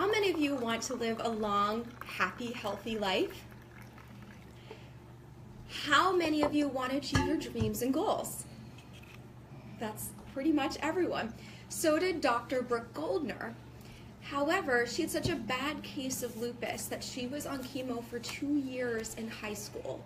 How many of you want to live a long, happy, healthy life? How many of you want to achieve your dreams and goals? That's pretty much everyone. So did Dr. Brooke Goldner. However, she had such a bad case of lupus that she was on chemo for 2 years in high school.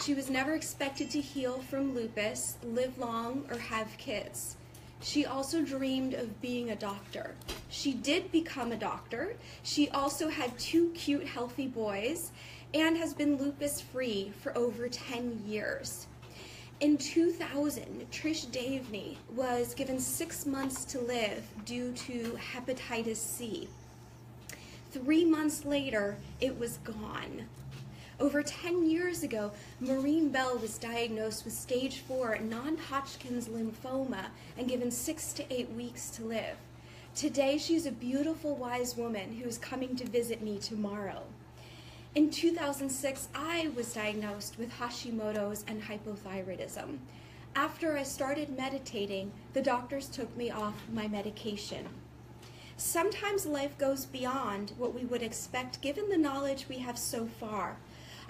She was never expected to heal from lupus, live long, or have kids. She also dreamed of being a doctor. She did become a doctor. She also had 2 cute, healthy boys and has been lupus-free for over 10 years. In 2000, Trish Davney was given 6 months to live due to hepatitis C. 3 months later, it was gone. Over 10 years ago, Maureen Bell was diagnosed with stage 4 non-hodgkin's lymphoma and given 6 to 8 weeks to live. Today, she's a beautiful, wise woman who is coming to visit me tomorrow. In 2006, I was diagnosed with Hashimoto's and hypothyroidism. After I started meditating, the doctors took me off my medication. Sometimes life goes beyond what we would expect given the knowledge we have so far.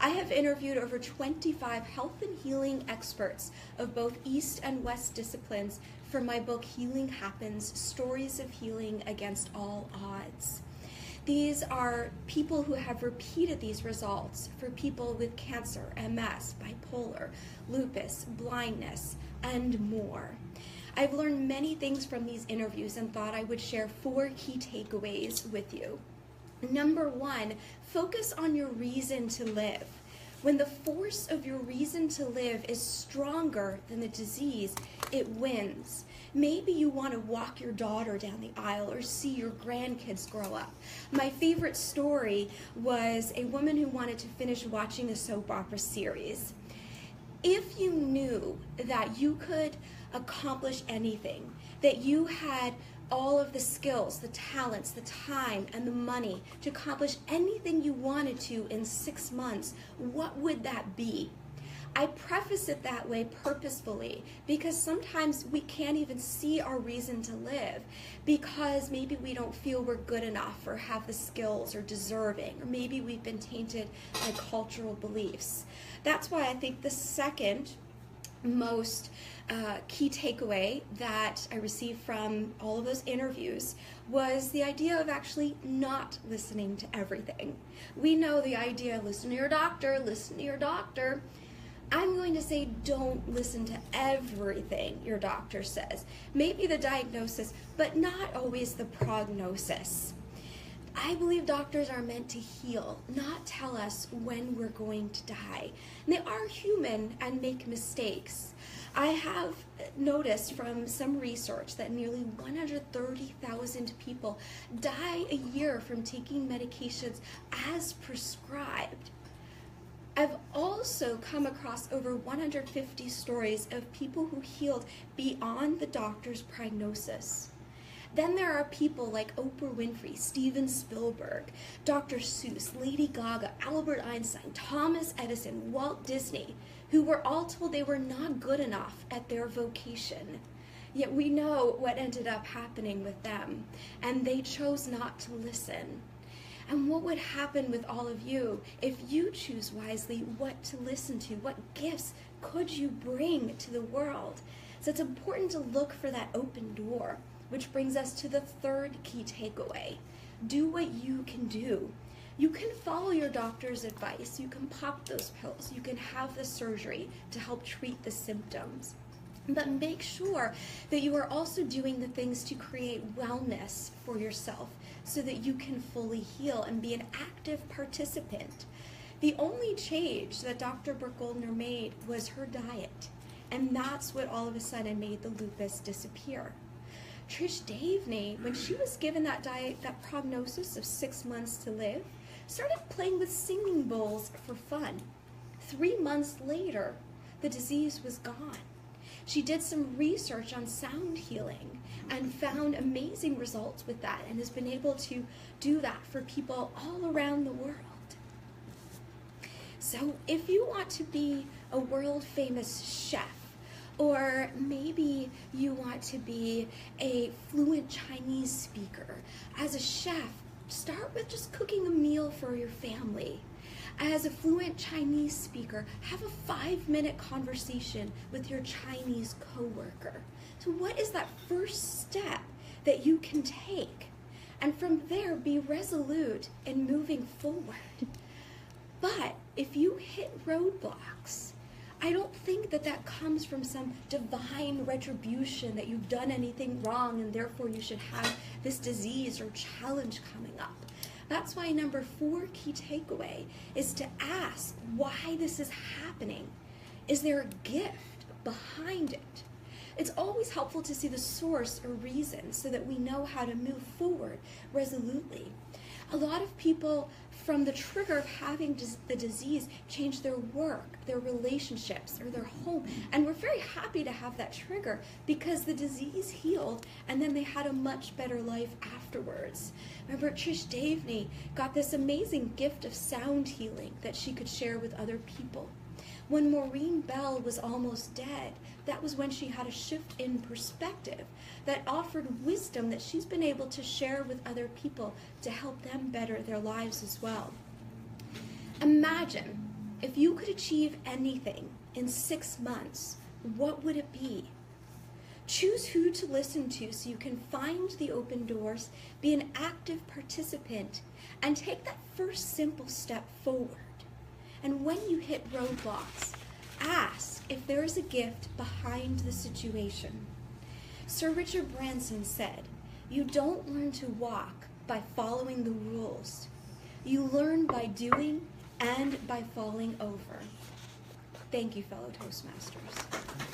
I have interviewed over 25 health and healing experts of both East and West disciplines for my book, Healing Happens: Stories of Healing Against All Odds. These are people who have repeated these results for people with cancer, MS, bipolar, lupus, blindness, and more. I've learned many things from these interviews and thought I would share 4 key takeaways with you. Number 1, focus on your reason to live. When the force of your reason to live is stronger than the disease, it wins. Maybe you want to walk your daughter down the aisle or see your grandkids grow up. My favorite story was a woman who wanted to finish watching a soap opera series. If you knew that you could accomplish anything, that you had all of the skills, the talents, the time, and the money to accomplish anything you wanted to in 6 months, what would that be? I preface it that way purposefully because sometimes we can't even see our reason to live because maybe we don't feel we're good enough or have the skills or deserving, or maybe we've been tainted by cultural beliefs. That's why I think the second most key takeaway that I received from all of those interviews was the idea of actually not listening to everything. We know the idea, listen to your doctor, listen to your doctor. I'm going to say don't listen to everything your doctor says. Maybe the diagnosis, but not always the prognosis. I believe doctors are meant to heal, not tell us when we're going to die. And they are human and make mistakes. I have noticed from some research that nearly 130,000 people die a year from taking medications as prescribed. I've also come across over 150 stories of people who healed beyond the doctor's prognosis. Then there are people like Oprah Winfrey, Steven Spielberg, Dr. Seuss, Lady Gaga, Albert Einstein, Thomas Edison, Walt Disney, who were all told they were not good enough at their vocation. Yet we know what ended up happening with them, and they chose not to listen. And what would happen with all of you if you choose wisely what to listen to? What gifts could you bring to the world? So it's important to look for that open door, which brings us to the third key takeaway. Do what you can do. You can follow your doctor's advice. You can pop those pills. You can have the surgery to help treat the symptoms. But make sure that you are also doing the things to create wellness for yourself so that you can fully heal and be an active participant. The only change that Dr. Brooke Goldner made was her diet, and that's what all of a sudden made the lupus disappear. Trish Davney, when she was given that diet, that prognosis of 6 months to live, started playing with singing bowls for fun. 3 months later, the disease was gone. She did some research on sound healing and found amazing results with that and has been able to do that for people all around the world. So if you want to be a world famous chef, or maybe you want to be a fluent Chinese speaker, as a chef, start with just cooking a meal for your family. As a fluent Chinese speaker, have a 5-minute conversation with your Chinese coworker. So what is that first step that you can take? And from there, be resolute in moving forward. But if you hit roadblocks, I don't think that that comes from some divine retribution that you've done anything wrong and therefore you should have this disease or challenge coming up. That's why number 4 key takeaway is to ask why this is happening. Is there a gift behind it? It's always helpful to see the source or reason so that we know how to move forward resolutely. A lot of people, from the trigger of having the disease, change their work, their relationships, or their home. And we're very happy to have that trigger because the disease healed and then they had a much better life afterwards. Remember, Trish Davney got this amazing gift of sound healing that she could share with other people. When Maureen Bell was almost dead, that was when she had a shift in perspective that offered wisdom that she's been able to share with other people to help them better their lives as well. Imagine if you could achieve anything in 6 months, what would it be? Choose who to listen to so you can find the open doors, be an active participant, and take that first simple step forward. And when you hit roadblocks, ask if there is a gift behind the situation. Sir Richard Branson said, "You don't learn to walk by following the rules. You learn by doing and by falling over." Thank you, fellow Toastmasters.